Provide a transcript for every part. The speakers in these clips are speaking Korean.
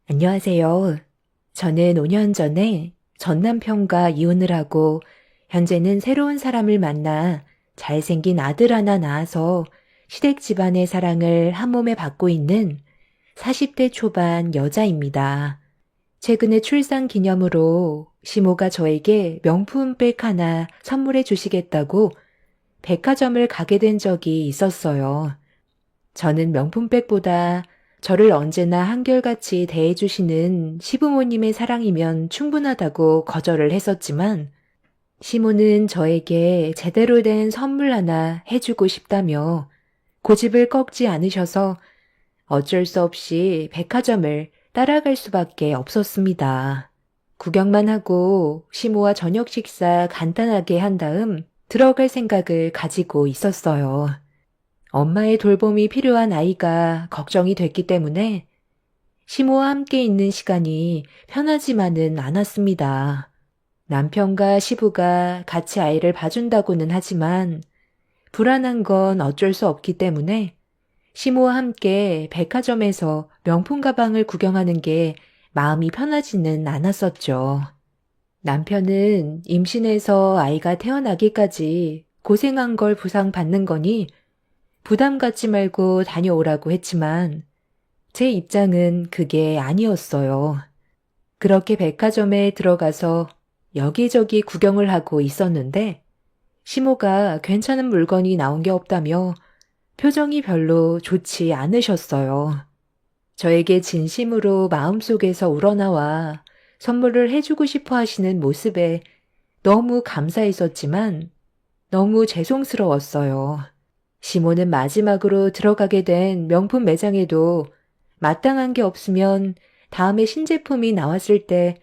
안녕하세요. 저는 5년 전에 전 남편과 이혼을 하고 현재는 새로운 사람을 만나 잘생긴 아들 하나 낳아서 시댁 집안의 사랑을 한 몸에 받고 있는 40대 초반 여자입니다. 최근에 출산 기념으로 시모가 저에게 명품백 하나 선물해 주시겠다고 백화점을 가게 된 적이 있었어요. 저는 명품백보다 저를 언제나 한결같이 대해주시는 시부모님의 사랑이면 충분하다고 거절을 했었지만, 시모는 저에게 제대로 된 선물 하나 해주고 싶다며 고집을 꺾지 않으셔서 어쩔 수 없이 백화점을 따라갈 수밖에 없었습니다. 구경만 하고 시모와 저녁 식사 간단하게 한 다음 들어갈 생각을 가지고 있었어요. 엄마의 돌봄이 필요한 아이가 걱정이 됐기 때문에 시모와 함께 있는 시간이 편하지만은 않았습니다. 남편과 시부가 같이 아이를 봐준다고는 하지만 불안한 건 어쩔 수 없기 때문에 시모와 함께 백화점에서 명품 가방을 구경하는 게 마음이 편하지는 않았었죠. 남편은 임신해서 아이가 태어나기까지 고생한 걸 보상받는 거니 부담 갖지 말고 다녀오라고 했지만 제 입장은 그게 아니었어요. 그렇게 백화점에 들어가서 여기저기 구경을 하고 있었는데 시모가 괜찮은 물건이 나온 게 없다며 표정이 별로 좋지 않으셨어요. 저에게 진심으로 마음속에서 우러나와 선물을 해주고 싶어 하시는 모습에 너무 감사했었지만 너무 죄송스러웠어요. 시모는 마지막으로 들어가게 된 명품 매장에도 마땅한 게 없으면 다음에 신제품이 나왔을 때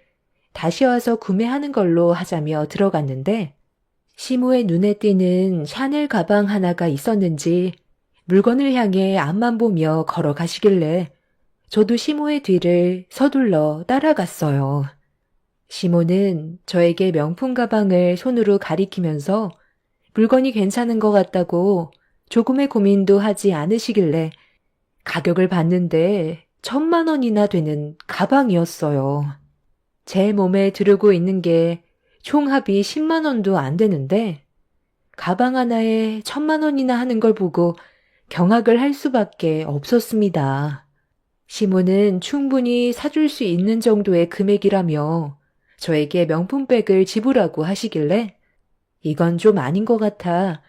다시 와서 구매하는 걸로 하자며 들어갔는데 시모의 눈에 띄는 샤넬 가방 하나가 있었는지 물건을 향해 앞만 보며 걸어가시길래 저도 시모의 뒤를 서둘러 따라갔어요. 시모는 저에게 명품 가방을 손으로 가리키면서 물건이 괜찮은 것 같다고 조금의 고민도 하지 않으시길래 가격을 봤는데 1,000만 원이나 되는 가방이었어요. 제 몸에 두르고 있는 게 총합이 10만 원도 안 되는데 가방 하나에 1,000만 원이나 하는 걸 보고 경악을 할 수밖에 없었습니다. 시모는 충분히 사줄 수 있는 정도의 금액이라며 저에게 명품백을 지불하고 하시길래 이건 좀 아닌 것 같아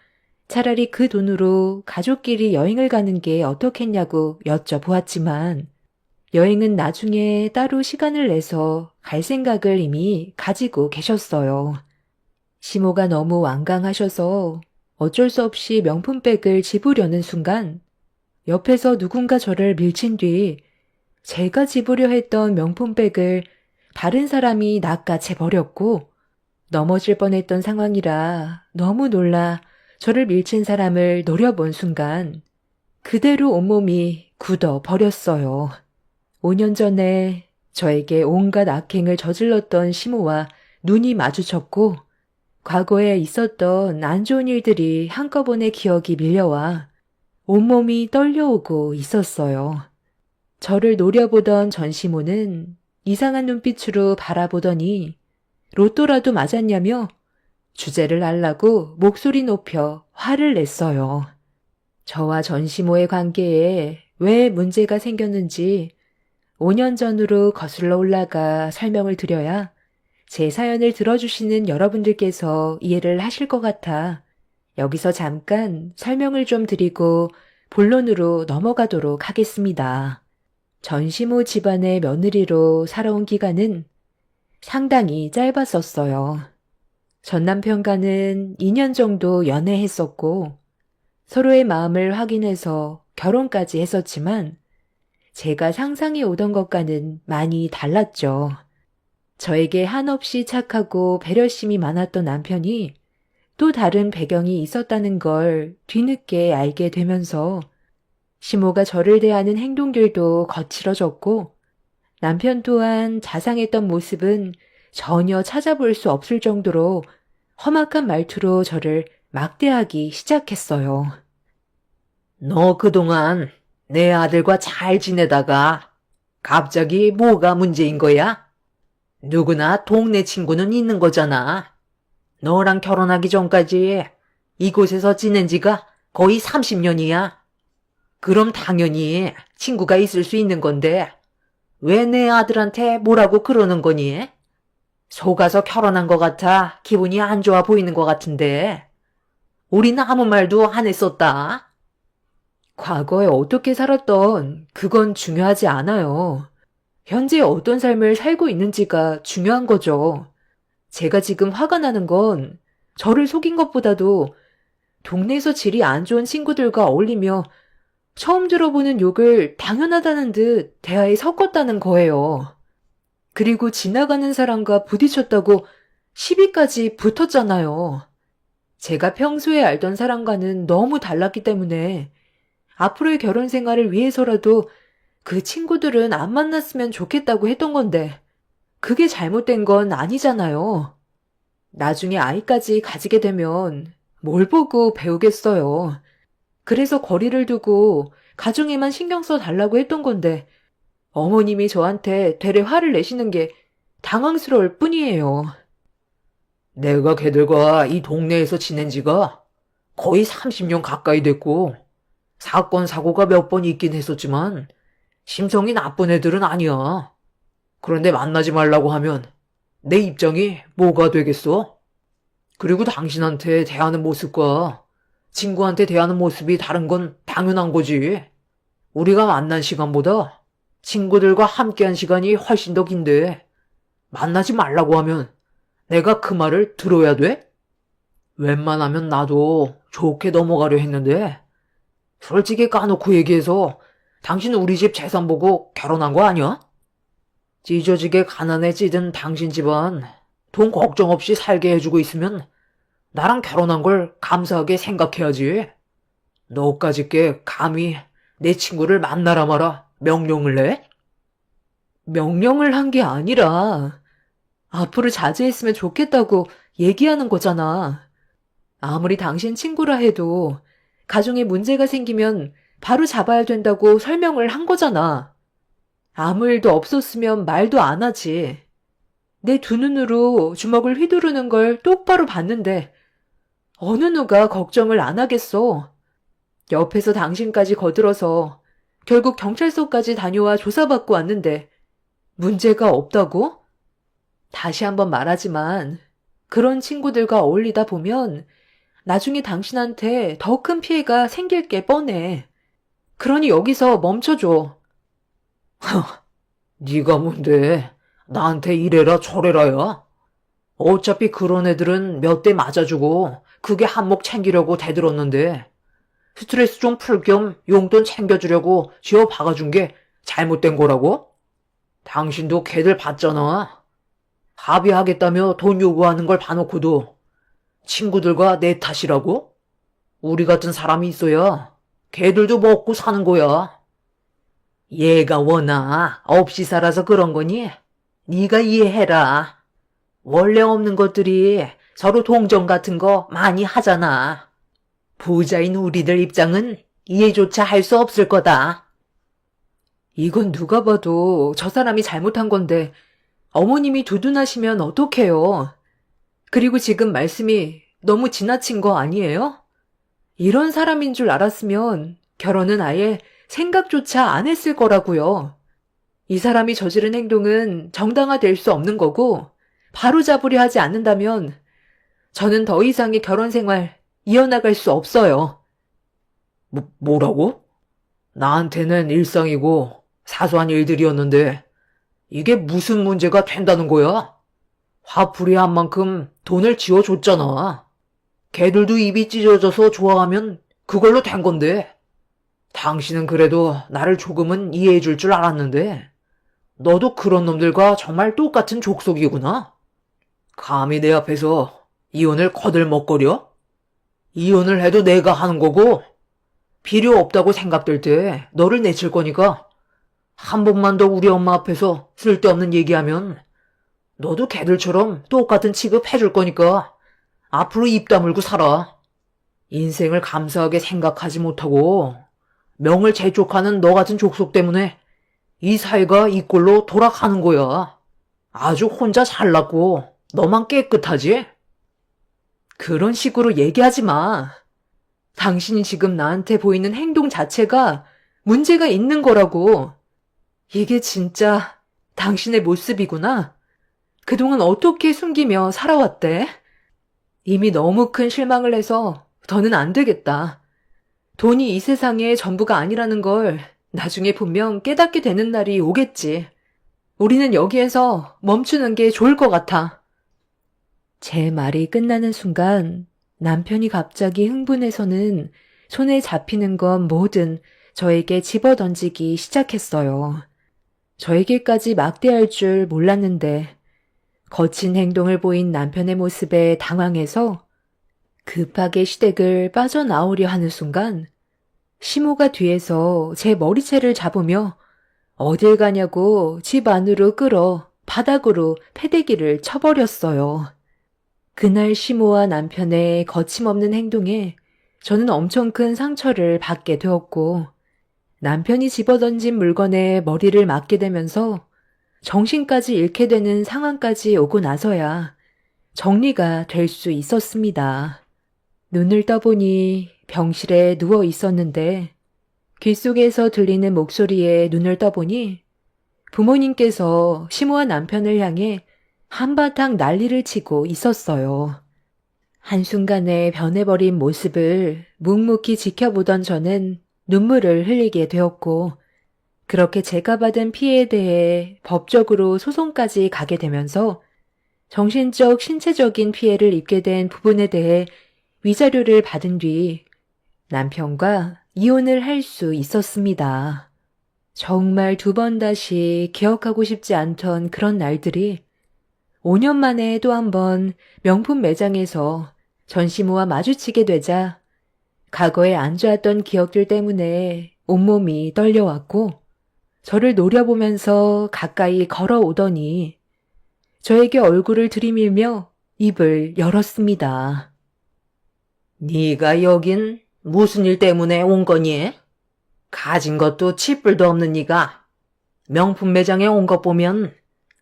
차라리 그 돈으로 가족끼리 여행을 가는 게 어떻겠냐고 여쭤보았지만 여행은 나중에 따로 시간을 내서 갈 생각을 이미 가지고 계셨어요. 시모가 너무 완강하셔서 어쩔 수 없이 명품백을 집으려는 순간 옆에서 누군가 저를 밀친 뒤 제가 집으려 했던 명품백을 다른 사람이 낚아채 버렸고 넘어질 뻔했던 상황이라 너무 놀라 저를 밀친 사람을 노려본 순간 그대로 온몸이 굳어 버렸어요. 5년 전에 저에게 온갖 악행을 저질렀던 시모와 눈이 마주쳤고 과거에 있었던 안 좋은 일들이 한꺼번에 기억이 밀려와 온몸이 떨려오고 있었어요. 저를 노려보던 전시모는 이상한 눈빛으로 바라보더니 로또라도 맞았냐며 주제를 알라고 목소리 높여 화를 냈어요. 저와 전시모의 관계에 왜 문제가 생겼는지 5년 전으로 거슬러 올라가 설명을 드려야 제 사연을 들어주시는 여러분들께서 이해를 하실 것 같아 여기서 잠깐 설명을 좀 드리고 본론으로 넘어가도록 하겠습니다. 전시모 집안의 며느리로 살아온 기간은 상당히 짧았었어요. 전 남편과는 2년 정도 연애했었고 서로의 마음을 확인해서 결혼까지 했었지만 제가 상상해 오던 것과는 많이 달랐죠. 저에게 한없이 착하고 배려심이 많았던 남편이 또 다른 배경이 있었다는 걸 뒤늦게 알게 되면서 시모가 저를 대하는 행동들도 거칠어졌고 남편 또한 자상했던 모습은 전혀 찾아볼 수 없을 정도로 험악한 말투로 저를 막대하기 시작했어요. 너 그동안 내 아들과 잘 지내다가 갑자기 뭐가 문제인 거야? 누구나 동네 친구는 있는 거잖아. 너랑 결혼하기 전까지 이곳에서 지낸 지가 거의 30년이야. 그럼 당연히 친구가 있을 수 있는 건데 왜 내 아들한테 뭐라고 그러는 거니? 속아서 결혼한 것 같아 기분이 안 좋아 보이는 것 같은데 우리는 아무 말도 안 했었다. 과거에 어떻게 살았던 그건 중요하지 않아요. 현재 어떤 삶을 살고 있는지가 중요한 거죠. 제가 지금 화가 나는 건 저를 속인 것보다도 동네에서 질이 안 좋은 친구들과 어울리며 처음 들어보는 욕을 당연하다는 듯 대화에 섞었다는 거예요. 그리고 지나가는 사람과 부딪혔다고 시비까지 붙었잖아요. 제가 평소에 알던 사람과는 너무 달랐기 때문에 앞으로의 결혼 생활을 위해서라도 그 친구들은 안 만났으면 좋겠다고 했던 건데 그게 잘못된 건 아니잖아요. 나중에 아이까지 가지게 되면 뭘 보고 배우겠어요. 그래서 거리를 두고 가정에만 신경 써 달라고 했던 건데 어머님이 저한테 되레 화를 내시는 게 당황스러울 뿐이에요. 내가 걔들과 이 동네에서 지낸 지가 거의 30년 가까이 됐고 사건 사고가 몇 번 있긴 했었지만 심성이 나쁜 애들은 아니야. 그런데 만나지 말라고 하면 내 입장이 뭐가 되겠어? 그리고 당신한테 대하는 모습과 친구한테 대하는 모습이 다른 건 당연한 거지. 우리가 만난 시간보다 친구들과 함께한 시간이 훨씬 더 긴데 만나지 말라고 하면 내가 그 말을 들어야 돼? 웬만하면 나도 좋게 넘어가려 했는데 솔직히 까놓고 얘기해서 당신 우리 집 재산 보고 결혼한 거 아니야? 찢어지게 가난에 찌든 당신 집안 돈 걱정 없이 살게 해주고 있으면 나랑 결혼한 걸 감사하게 생각해야지. 너까짓 게 감히 내 친구를 만나라 마라 명령을 내? 명령을 한 게 아니라 앞으로 자제했으면 좋겠다고 얘기하는 거잖아. 아무리 당신 친구라 해도 가정에 문제가 생기면 바로 잡아야 된다고 설명을 한 거잖아. 아무 일도 없었으면 말도 안 하지. 내 두 눈으로 주먹을 휘두르는 걸 똑바로 봤는데 어느 누가 걱정을 안 하겠어. 옆에서 당신까지 거들어서 결국 경찰서까지 다녀와 조사받고 왔는데 문제가 없다고? 다시 한번 말하지만 그런 친구들과 어울리다 보면 나중에 당신한테 더 큰 피해가 생길 게 뻔해. 그러니 여기서 멈춰줘. 네가 뭔데 나한테 이래라 저래라야? 어차피 그런 애들은 몇 대 맞아주고 그게 한몫 챙기려고 대들었는데 스트레스 좀 풀 겸 용돈 챙겨주려고 쥐어 박아준 게 잘못된 거라고? 당신도 걔들 봤잖아. 합의하겠다며 돈 요구하는 걸 봐놓고도 친구들과 내 탓이라고? 우리 같은 사람이 있어야 걔들도 먹고 사는 거야. 얘가 워낙 없이 살아서 그런 거니? 네가 이해해라. 원래 없는 것들이 서로 동정 같은 거 많이 하잖아. 부자인 우리들 입장은 이해조차 할 수 없을 거다. 이건 누가 봐도 저 사람이 잘못한 건데 어머님이 두둔하시면 어떡해요. 그리고 지금 말씀이 너무 지나친 거 아니에요? 이런 사람인 줄 알았으면 결혼은 아예 생각조차 안 했을 거라고요. 이 사람이 저지른 행동은 정당화될 수 없는 거고 바로잡으려 하지 않는다면 저는 더 이상의 결혼 생활 이어나갈 수 없어요. 뭐라고? 나한테는 일상이고 사소한 일들이었는데 이게 무슨 문제가 된다는 거야? 화풀이한 만큼 돈을 지어줬잖아. 걔들도 입이 찢어져서 좋아하면 그걸로 된 건데. 당신은 그래도 나를 조금은 이해해줄 줄 알았는데 너도 그런 놈들과 정말 똑같은 족속이구나. 감히 내 앞에서 이혼을 거들먹거려? 이혼을 해도 내가 하는 거고 필요 없다고 생각될 때 너를 내칠 거니까 한 번만 더 우리 엄마 앞에서 쓸데없는 얘기하면 너도 걔들처럼 똑같은 취급 해줄 거니까 앞으로 입 다물고 살아. 인생을 감사하게 생각하지 못하고 명을 재촉하는 너 같은 족속 때문에 이 사이가 이 꼴로 돌아가는 거야. 아주 혼자 잘났고 너만 깨끗하지? 그런 식으로 얘기하지 마. 당신이 지금 나한테 보이는 행동 자체가 문제가 있는 거라고. 이게 진짜 당신의 모습이구나. 그동안 어떻게 숨기며 살아왔대? 이미 너무 큰 실망을 해서 더는 안 되겠다. 돈이 이 세상의 전부가 아니라는 걸 나중에 분명 깨닫게 되는 날이 오겠지. 우리는 여기에서 멈추는 게 좋을 것 같아. 제 말이 끝나는 순간 남편이 갑자기 흥분해서는 손에 잡히는 건 뭐든 저에게 집어던지기 시작했어요. 저에게까지 막대할 줄 몰랐는데 거친 행동을 보인 남편의 모습에 당황해서 급하게 시댁을 빠져나오려 하는 순간 시모가 뒤에서 제 머리채를 잡으며 어딜 가냐고 집 안으로 끌어 바닥으로 패대기를 쳐버렸어요. 그날 시모와 남편의 거침없는 행동에 저는 엄청 큰 상처를 받게 되었고 남편이 집어던진 물건에 머리를 맞게 되면서 정신까지 잃게 되는 상황까지 오고 나서야 정리가 될 수 있었습니다. 눈을 떠보니 병실에 누워 있었는데 귓속에서 들리는 목소리에 눈을 떠보니 부모님께서 시모와 남편을 향해 한바탕 난리를 치고 있었어요. 한순간에 변해버린 모습을 묵묵히 지켜보던 저는 눈물을 흘리게 되었고 그렇게 제가 받은 피해에 대해 법적으로 소송까지 가게 되면서 정신적, 신체적인 피해를 입게 된 부분에 대해 위자료를 받은 뒤 남편과 이혼을 할 수 있었습니다. 정말 두 번 다시 기억하고 싶지 않던 그런 날들이 5년 만에 또 한 번 명품 매장에서 전시모와 마주치게 되자 과거에 안 좋았던 기억들 때문에 온몸이 떨려왔고 저를 노려보면서 가까이 걸어오더니 저에게 얼굴을 들이밀며 입을 열었습니다. 네가 여긴 무슨 일 때문에 온 거니? 가진 것도 치뿔도 없는 네가 명품 매장에 온 것 보면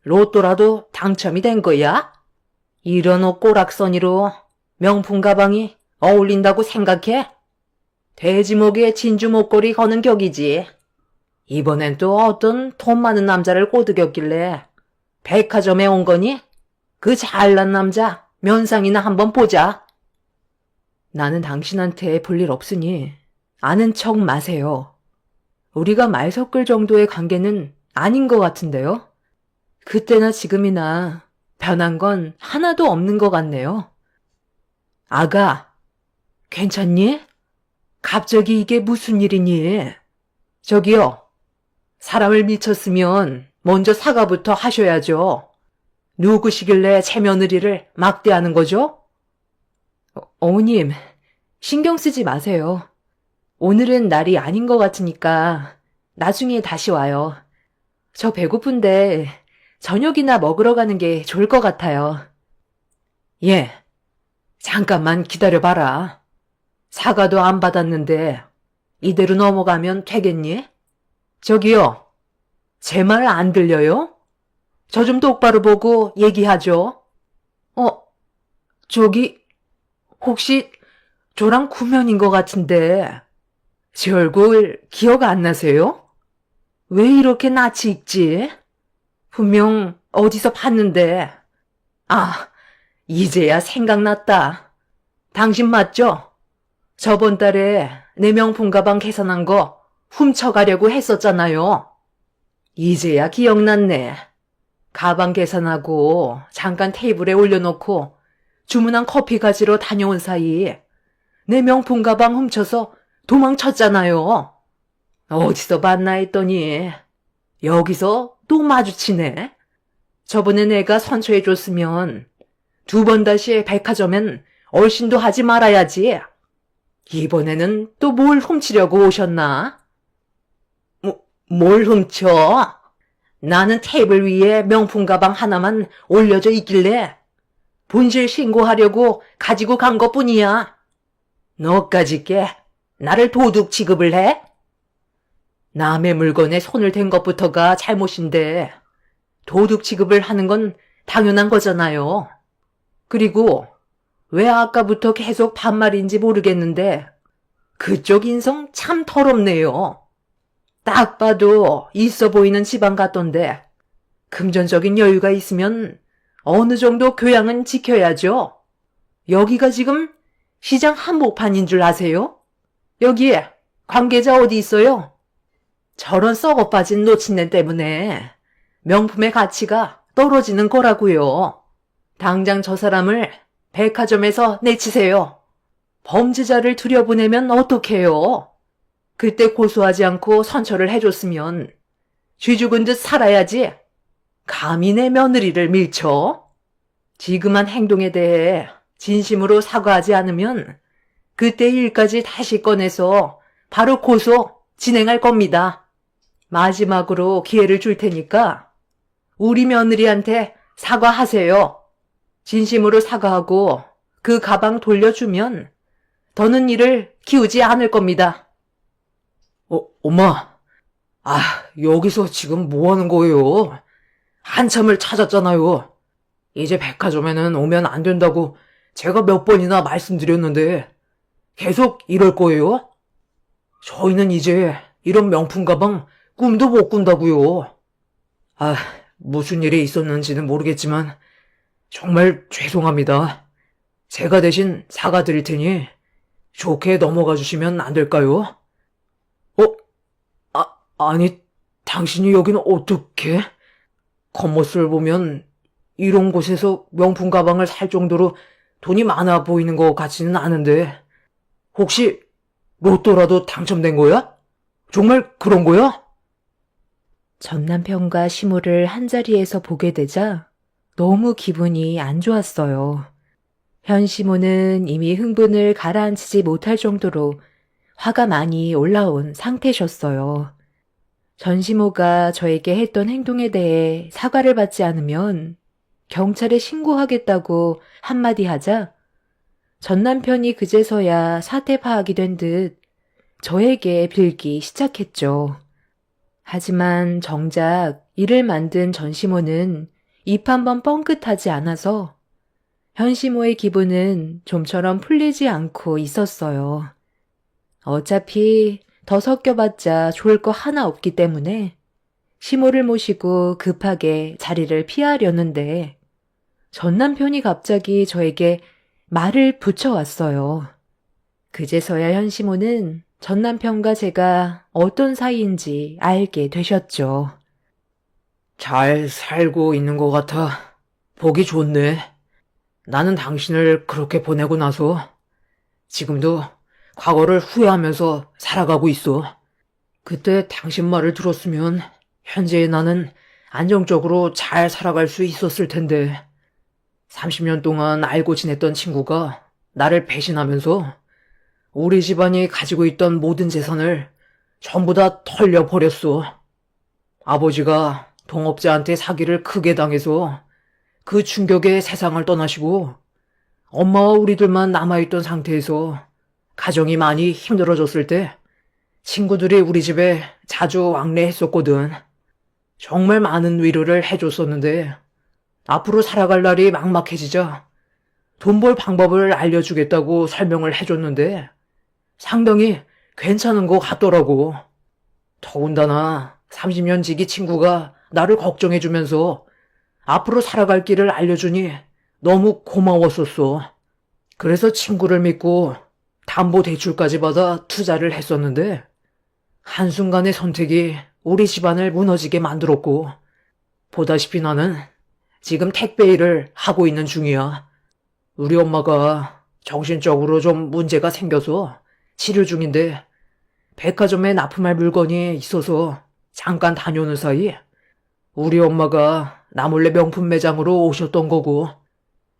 로또라도 당첨이 된 거야? 이런 옷 꼬락서니로 명품 가방이 어울린다고 생각해? 돼지목에 진주 목걸이 거는 격이지. 이번엔 또 어떤 돈 많은 남자를 꼬드겼길래 백화점에 온 거니? 그 잘난 남자 면상이나 한번 보자. 나는 당신한테 볼 일 없으니 아는 척 마세요. 우리가 말 섞을 정도의 관계는 아닌 것 같은데요? 그때나 지금이나 변한 건 하나도 없는 것 같네요. 아가, 괜찮니? 갑자기 이게 무슨 일이니? 저기요, 사람을 미쳤으면 먼저 사과부터 하셔야죠. 누구시길래 제 며느리를 막대하는 거죠? 어머님, 신경 쓰지 마세요. 오늘은 날이 아닌 것 같으니까 나중에 다시 와요. 저 배고픈데 저녁이나 먹으러 가는 게 좋을 것 같아요. 예, 잠깐만 기다려봐라. 사과도 안 받았는데 이대로 넘어가면 되겠니? 저기요, 제 말 안 들려요? 저 좀 똑바로 보고 얘기하죠. 저기 혹시 저랑 구면인 것 같은데 제 얼굴 기억 안 나세요? 왜 이렇게 낯이 익지? 분명 어디서 봤는데. 아, 이제야 생각났다. 당신 맞죠? 저번 달에 내 명품 가방 계산한 거 훔쳐가려고 했었잖아요. 이제야 기억났네. 가방 계산하고 잠깐 테이블에 올려놓고 주문한 커피 가지러 다녀온 사이 내 명품 가방 훔쳐서 도망쳤잖아요. 어디서 봤나 했더니 여기서 또 마주치네. 저번에 내가 선처해줬으면 두 번 다시 백화점엔 얼씬도 하지 말아야지. 이번에는 또 뭘 훔치려고 오셨나? 뭘 훔쳐? 나는 테이블 위에 명품 가방 하나만 올려져 있길래 본실 신고하려고 가지고 간 것뿐이야. 너까지 게 나를 도둑 취급을 해? 남의 물건에 손을 댄 것부터가 잘못인데 도둑 취급을 하는 건 당연한 거잖아요. 그리고 왜 아까부터 계속 반말인지 모르겠는데 그쪽 인성 참 더럽네요. 딱 봐도 있어 보이는 집안 같던데 금전적인 여유가 있으면 어느 정도 교양은 지켜야죠. 여기가 지금 시장 한복판인 줄 아세요? 여기에 관계자 어디 있어요? 저런 썩어 빠진 노친네 때문에 명품의 가치가 떨어지는 거라고요. 당장 저 사람을 백화점에서 내치세요. 범죄자를 들여보내면 어떡해요? 그때 고소하지 않고 선처를 해줬으면 쥐 죽은 듯 살아야지. 감히 내 며느리를 밀쳐? 지금한 행동에 대해 진심으로 사과하지 않으면 그때 일까지 다시 꺼내서 바로 고소 진행할 겁니다. 마지막으로 기회를 줄 테니까 우리 며느리한테 사과하세요. 진심으로 사과하고 그 가방 돌려주면 더는 일을 키우지 않을 겁니다. 엄마. 여기서 지금 뭐 하는 거예요? 한참을 찾았잖아요. 이제 백화점에는 오면 안 된다고 제가 몇 번이나 말씀드렸는데 계속 이럴 거예요? 저희는 이제 이런 명품 가방 꿈도 못 꾼다고요. 무슨 일이 있었는지는 모르겠지만 정말 죄송합니다. 제가 대신 사과드릴 테니 좋게 넘어가 주시면 안 될까요? 아니, 당신이 여기는 어떻게? 겉모습을 보면 이런 곳에서 명품 가방을 살 정도로 돈이 많아 보이는 것 같지는 않은데 혹시 로또라도 당첨된 거야? 정말 그런 거야? 전 남편과 시모를 한자리에서 보게 되자 너무 기분이 안 좋았어요. 현 시모는 이미 흥분을 가라앉히지 못할 정도로 화가 많이 올라온 상태셨어요. 전 시모가 저에게 했던 행동에 대해 사과를 받지 않으면 경찰에 신고하겠다고 한마디 하자 전 남편이 그제서야 사태 파악이 된 듯 저에게 빌기 시작했죠. 하지만 정작 이를 만든 전 시모는 입 한 번 뻥끗하지 않아서 현 시모의 기분은 좀처럼 풀리지 않고 있었어요. 어차피 더 섞여봤자 좋을 거 하나 없기 때문에 시모를 모시고 급하게 자리를 피하려는데 전 남편이 갑자기 저에게 말을 붙여왔어요. 그제서야 현 시모는 전 남편과 제가 어떤 사이인지 알게 되셨죠. 잘 살고 있는 것 같아. 보기 좋네. 나는 당신을 그렇게 보내고 나서 지금도 과거를 후회하면서 살아가고 있어. 그때 당신 말을 들었으면 현재의 나는 안정적으로 잘 살아갈 수 있었을 텐데 30년 동안 알고 지냈던 친구가 나를 배신하면서 우리 집안이 가지고 있던 모든 재산을 전부 다 털려버렸어. 아버지가 동업자한테 사기를 크게 당해서 그 충격에 세상을 떠나시고 엄마와 우리들만 남아있던 상태에서 가정이 많이 힘들어졌을 때 친구들이 우리 집에 자주 왕래했었거든. 정말 많은 위로를 해줬었는데 앞으로 살아갈 날이 막막해지자 돈 벌 방법을 알려주겠다고 설명을 해줬는데 상당히 괜찮은 것 같더라고. 더군다나 30년 지기 친구가 나를 걱정해주면서 앞으로 살아갈 길을 알려주니 너무 고마웠었어. 그래서 친구를 믿고 담보대출까지 받아 투자를 했었는데 한순간의 선택이 우리 집안을 무너지게 만들었고 보다시피 나는 지금 택배 일을 하고 있는 중이야. 우리 엄마가 정신적으로 좀 문제가 생겨서 치료 중인데 백화점에 납품할 물건이 있어서 잠깐 다녀오는 사이 우리 엄마가 나 몰래 명품 매장으로 오셨던 거고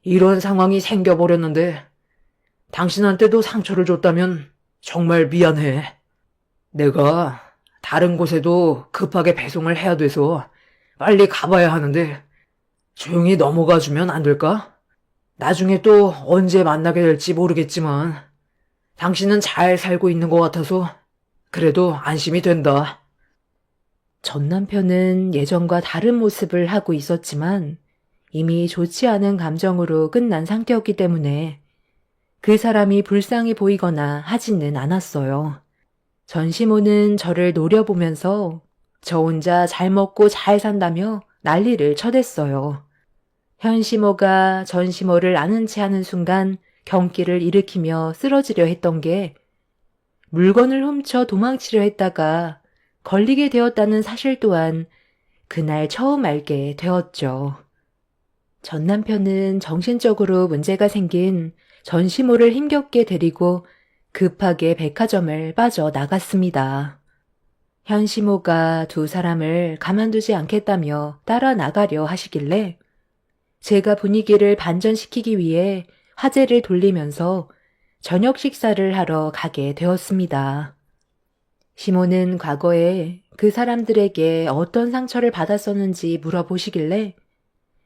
이런 상황이 생겨버렸는데 당신한테도 상처를 줬다면 정말 미안해. 내가 다른 곳에도 급하게 배송을 해야 돼서 빨리 가봐야 하는데 조용히 넘어가 주면 안 될까? 나중에 또 언제 만나게 될지 모르겠지만 당신은 잘 살고 있는 것 같아서 그래도 안심이 된다. 전 남편은 예전과 다른 모습을 하고 있었지만 이미 좋지 않은 감정으로 끝난 상태였기 때문에 그 사람이 불쌍해 보이거나 하지는 않았어요. 전시모는 저를 노려보면서 저 혼자 잘 먹고 잘 산다며 난리를 쳐댔어요. 현시모가 전시모를 아는 체 하는 순간 경기를 일으키며 쓰러지려 했던 게 물건을 훔쳐 도망치려 했다가 걸리게 되었다는 사실 또한 그날 처음 알게 되었죠. 전 남편은 정신적으로 문제가 생긴 전시모를 힘겹게 데리고 급하게 백화점을 빠져나갔습니다. 현시모가 두 사람을 가만두지 않겠다며 따라 나가려 하시길래 제가 분위기를 반전시키기 위해 화제를 돌리면서 저녁 식사를 하러 가게 되었습니다. 시모는 과거에 그 사람들에게 어떤 상처를 받았었는지 물어보시길래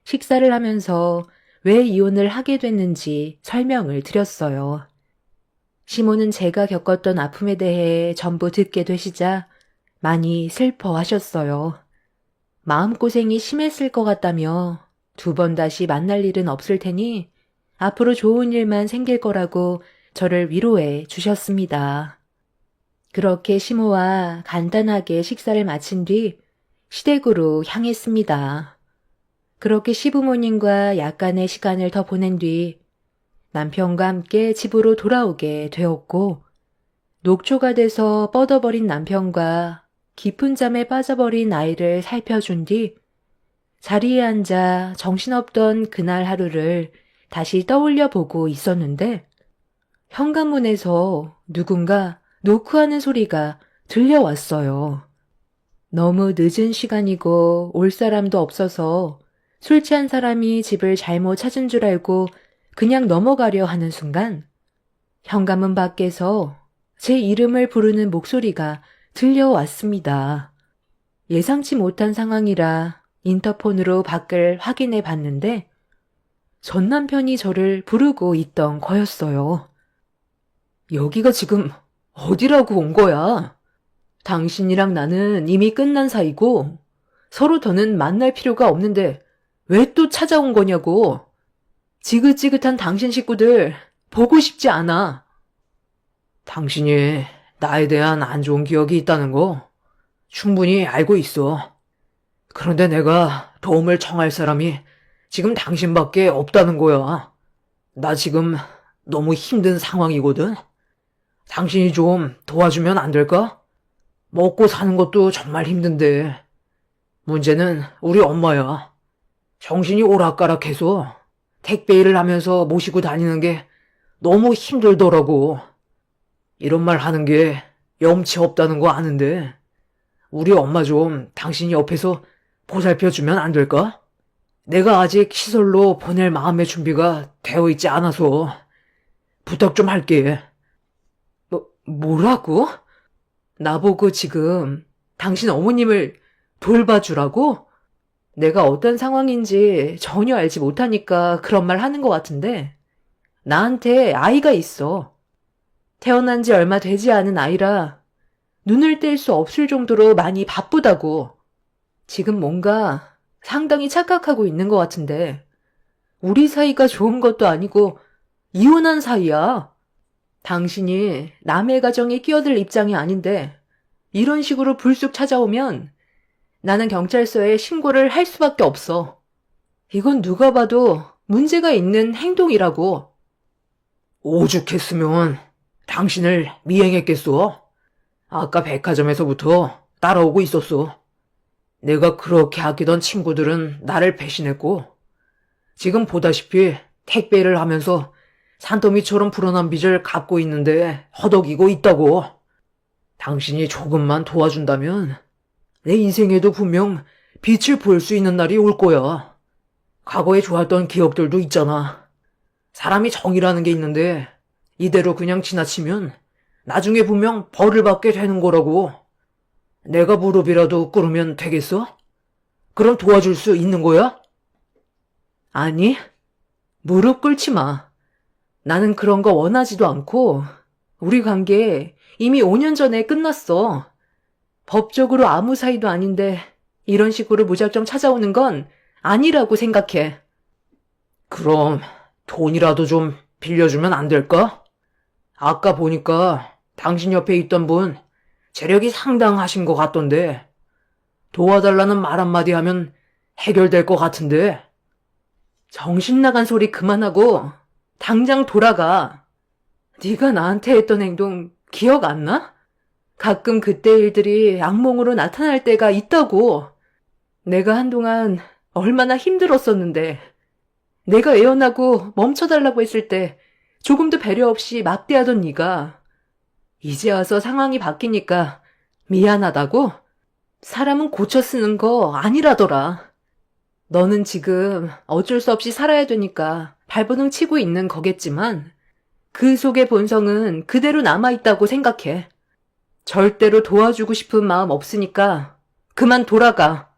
식사를 하면서 왜 이혼을 하게 됐는지 설명을 드렸어요. 시모는 제가 겪었던 아픔에 대해 전부 듣게 되시자 많이 슬퍼하셨어요. 마음고생이 심했을 것 같다며 두 번 다시 만날 일은 없을 테니 앞으로 좋은 일만 생길 거라고 저를 위로해 주셨습니다. 그렇게 시모와 간단하게 식사를 마친 뒤 시댁으로 향했습니다. 그렇게 시부모님과 약간의 시간을 더 보낸 뒤 남편과 함께 집으로 돌아오게 되었고 녹초가 돼서 뻗어버린 남편과 깊은 잠에 빠져버린 아이를 살펴준 뒤 자리에 앉아 정신없던 그날 하루를 다시 떠올려 보고 있었는데 현관문에서 누군가 노크하는 소리가 들려왔어요. 너무 늦은 시간이고 올 사람도 없어서 술 취한 사람이 집을 잘못 찾은 줄 알고 그냥 넘어가려 하는 순간 현관문 밖에서 제 이름을 부르는 목소리가 들려왔습니다. 예상치 못한 상황이라 인터폰으로 밖을 확인해 봤는데 전 남편이 저를 부르고 있던 거였어요. 여기가 지금 어디라고 온 거야? 당신이랑 나는 이미 끝난 사이고 서로 더는 만날 필요가 없는데 왜 또 찾아온 거냐고. 지긋지긋한 당신 식구들 보고 싶지 않아. 당신이 나에 대한 안 좋은 기억이 있다는 거 충분히 알고 있어. 그런데 내가 도움을 청할 사람이 지금 당신밖에 없다는 거야. 나 지금 너무 힘든 상황이거든. 당신이 좀 도와주면 안 될까? 먹고 사는 것도 정말 힘든데 문제는 우리 엄마야. 정신이 오락가락해서 택배 일을 하면서 모시고 다니는 게 너무 힘들더라고. 이런 말 하는 게 염치 없다는 거 아는데 우리 엄마 좀 당신이 옆에서 보살펴주면 안 될까? 내가 아직 시설로 보낼 마음의 준비가 되어 있지 않아서 부탁 좀 할게. 뭐라고? 나보고 지금 당신 어머님을 돌봐주라고? 내가 어떤 상황인지 전혀 알지 못하니까 그런 말 하는 것 같은데 나한테 아이가 있어. 태어난 지 얼마 되지 않은 아이라 눈을 뗄 수 없을 정도로 많이 바쁘다고. 지금 뭔가 상당히 착각하고 있는 것 같은데 우리 사이가 좋은 것도 아니고 이혼한 사이야. 당신이 남의 가정에 끼어들 입장이 아닌데 이런 식으로 불쑥 찾아오면 나는 경찰서에 신고를 할 수밖에 없어. 이건 누가 봐도 문제가 있는 행동이라고. 오죽했으면 당신을 미행했겠어. 아까 백화점에서부터 따라오고 있었어. 내가 그렇게 아끼던 친구들은 나를 배신했고 지금 보다시피 택배를 하면서 산더미처럼 불어난 빚을 갚고 있는데 허덕이고 있다고. 당신이 조금만 도와준다면 내 인생에도 분명 빛을 볼 수 있는 날이 올 거야. 과거에 좋았던 기억들도 있잖아. 사람이 정이라는 게 있는데 이대로 그냥 지나치면 나중에 분명 벌을 받게 되는 거라고. 내가 무릎이라도 꿇으면 되겠어? 그럼 도와줄 수 있는 거야? 아니, 무릎 꿇지 마. 나는 그런 거 원하지도 않고 우리 관계 이미 5년 전에 끝났어. 법적으로 아무 사이도 아닌데 이런 식으로 무작정 찾아오는 건 아니라고 생각해. 그럼 돈이라도 좀 빌려주면 안 될까? 아까 보니까 당신 옆에 있던 분 재력이 상당하신 것 같던데 도와달라는 말 한마디 하면 해결될 것 같은데. 정신 나간 소리 그만하고 당장 돌아가. 네가 나한테 했던 행동 기억 안 나? 가끔 그때 일들이 악몽으로 나타날 때가 있다고. 내가 한동안 얼마나 힘들었었는데. 내가 애원하고 멈춰달라고 했을 때 조금도 배려 없이 막대하던 네가 이제 와서 상황이 바뀌니까 미안하다고? 사람은 고쳐 쓰는 거 아니라더라. 너는 지금 어쩔 수 없이 살아야 되니까 발버둥 치고 있는 거겠지만 그 속의 본성은 그대로 남아있다고 생각해. 절대로 도와주고 싶은 마음 없으니까 그만 돌아가.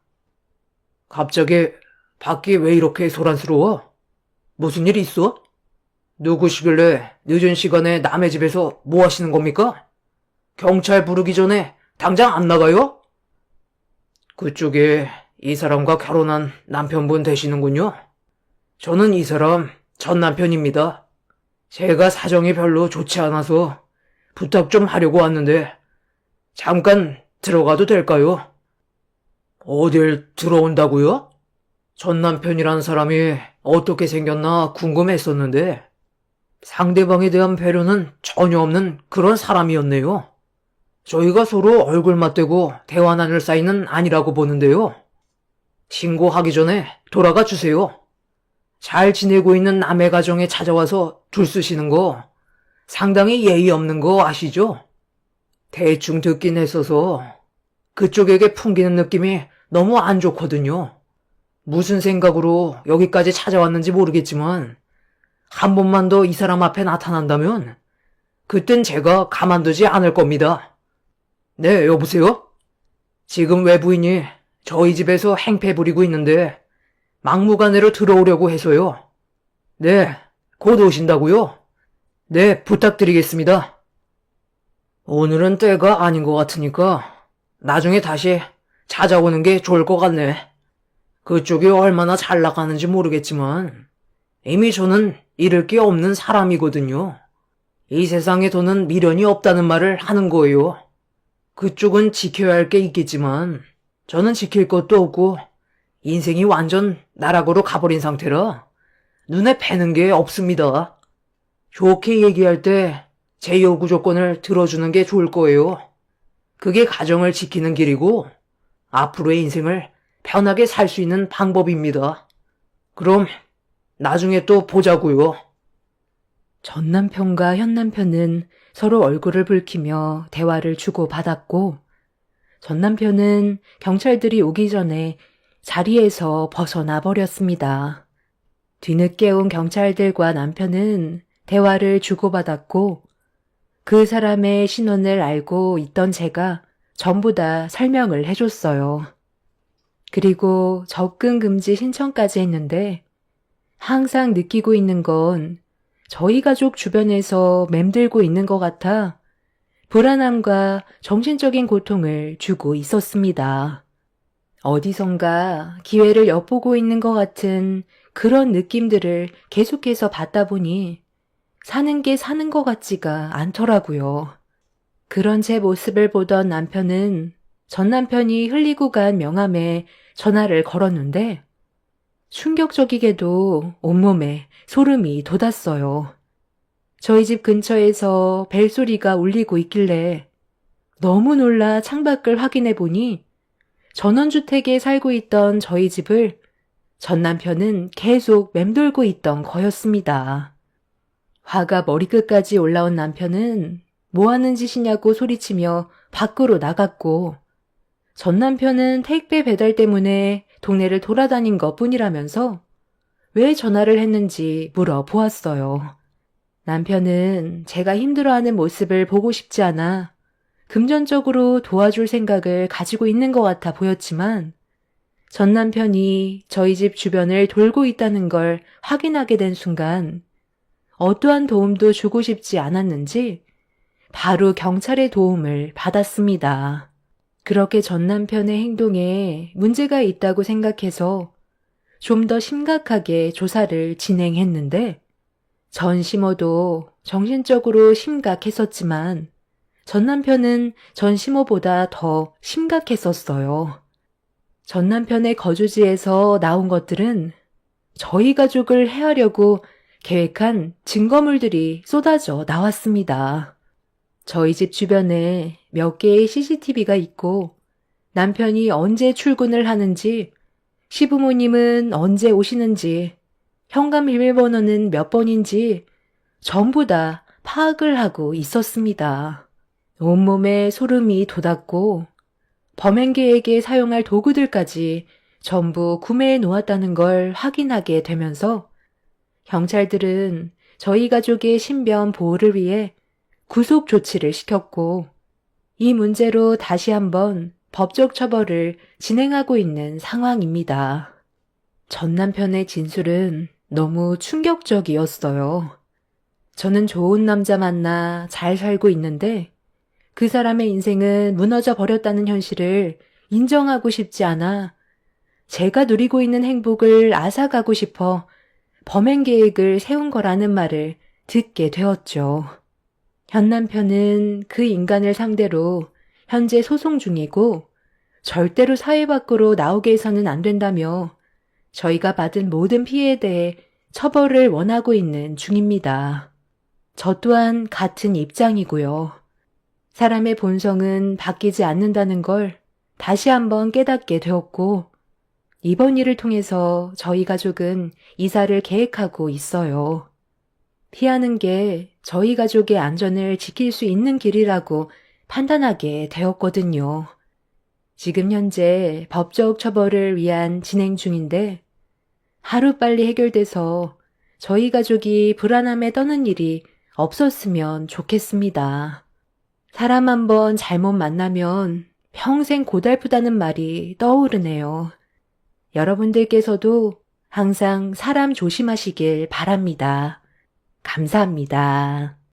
갑자기 밖이 왜 이렇게 소란스러워? 무슨 일 있어? 누구시길래 늦은 시간에 남의 집에서 뭐 하시는 겁니까? 경찰 부르기 전에 당장 안 나가요? 그쪽에 이 사람과 결혼한 남편분 되시는군요. 저는 이 사람 전 남편입니다. 제가 사정이 별로 좋지 않아서 부탁 좀 하려고 왔는데 잠깐 들어가도 될까요? 어딜 들어온다고요? 전 남편이란 사람이 어떻게 생겼나 궁금했었는데 상대방에 대한 배려는 전혀 없는 그런 사람이었네요. 저희가 서로 얼굴 맞대고 대화 나눌 사이는 아니라고 보는데요. 신고하기 전에 돌아가 주세요. 잘 지내고 있는 남의 가정에 찾아와서 둘쓰시는 거 상당히 예의 없는 거 아시죠? 대충 듣긴 했어서 그쪽에게 풍기는 느낌이 너무 안 좋거든요. 무슨 생각으로 여기까지 찾아왔는지 모르겠지만 한 번만 더 이 사람 앞에 나타난다면 그땐 제가 가만두지 않을 겁니다. 네, 여보세요? 지금 외부인이 저희 집에서 행패 부리고 있는데 막무가내로 들어오려고 해서요. 네, 곧 오신다고요? 네, 부탁드리겠습니다. 오늘은 때가 아닌 것 같으니까 나중에 다시 찾아오는 게 좋을 것 같네. 그쪽이 얼마나 잘 나가는지 모르겠지만 이미 저는 잃을 게 없는 사람이거든요. 이 세상에 돈은 미련이 없다는 말을 하는 거예요. 그쪽은 지켜야 할 게 있겠지만 저는 지킬 것도 없고 인생이 완전 나락으로 가버린 상태라 눈에 뵈는 게 없습니다. 좋게 얘기할 때 제 요구 조건을 들어주는 게 좋을 거예요. 그게 가정을 지키는 길이고 앞으로의 인생을 편하게 살 수 있는 방법입니다. 그럼 나중에 또 보자고요. 전 남편과 현 남편은 서로 얼굴을 붉히며 대화를 주고받았고 전 남편은 경찰들이 오기 전에 자리에서 벗어나 버렸습니다. 뒤늦게 온 경찰들과 남편은 대화를 주고받았고 그 사람의 신원을 알고 있던 제가 전부 다 설명을 해줬어요. 그리고 접근 금지 신청까지 했는데 항상 느끼고 있는 건 저희 가족 주변에서 맴들고 있는 것 같아 불안함과 정신적인 고통을 주고 있었습니다. 어디선가 기회를 엿보고 있는 것 같은 그런 느낌들을 계속해서 받다 보니 사는 게 사는 것 같지가 않더라고요. 그런 제 모습을 보던 남편은 전 남편이 흘리고 간 명함에 전화를 걸었는데 충격적이게도 온몸에 소름이 돋았어요. 저희 집 근처에서 벨소리가 울리고 있길래 너무 놀라 창밖을 확인해 보니 전원주택에 살고 있던 저희 집을 전 남편은 계속 맴돌고 있던 거였습니다. 화가 머리끝까지 올라온 남편은 뭐 하는 짓이냐고 소리치며 밖으로 나갔고 전 남편은 택배 배달 때문에 동네를 돌아다닌 것 뿐이라면서 왜 전화를 했는지 물어보았어요. 남편은 제가 힘들어하는 모습을 보고 싶지 않아 금전적으로 도와줄 생각을 가지고 있는 것 같아 보였지만 전 남편이 저희 집 주변을 돌고 있다는 걸 확인하게 된 순간 어떠한 도움도 주고 싶지 않았는지 바로 경찰의 도움을 받았습니다. 그렇게 전 남편의 행동에 문제가 있다고 생각해서 좀 더 심각하게 조사를 진행했는데 전심호도 정신적으로 심각했었지만 전 남편은 전심호보다 더 심각했었어요. 전 남편의 거주지에서 나온 것들은 저희 가족을 해하려고 계획한 증거물들이 쏟아져 나왔습니다. 저희 집 주변에 몇 개의 CCTV가 있고 남편이 언제 출근을 하는지, 시부모님은 언제 오시는지, 현관 비밀번호는 몇 번인지 전부 다 파악을 하고 있었습니다. 온몸에 소름이 돋았고 범행계에게 사용할 도구들까지 전부 구매해 놓았다는 걸 확인하게 되면서 경찰들은 저희 가족의 신변 보호를 위해 구속 조치를 시켰고 이 문제로 다시 한번 법적 처벌을 진행하고 있는 상황입니다. 전 남편의 진술은 너무 충격적이었어요. 저는 좋은 남자 만나 잘 살고 있는데 그 사람의 인생은 무너져 버렸다는 현실을 인정하고 싶지 않아 제가 누리고 있는 행복을 앗아가고 싶어 범행 계획을 세운 거라는 말을 듣게 되었죠. 현 남편은 그 인간을 상대로 현재 소송 중이고 절대로 사회 밖으로 나오게 해서는 안 된다며 저희가 받은 모든 피해에 대해 처벌을 원하고 있는 중입니다. 저 또한 같은 입장이고요. 사람의 본성은 바뀌지 않는다는 걸 다시 한번 깨닫게 되었고 이번 일을 통해서 저희 가족은 이사를 계획하고 있어요. 피하는 게 저희 가족의 안전을 지킬 수 있는 길이라고 판단하게 되었거든요. 지금 현재 법적 처벌을 위한 진행 중인데 하루빨리 해결돼서 저희 가족이 불안함에 떠는 일이 없었으면 좋겠습니다. 사람 한번 잘못 만나면 평생 고달프다는 말이 떠오르네요. 여러분들께서도 항상 사람 조심하시길 바랍니다. 감사합니다.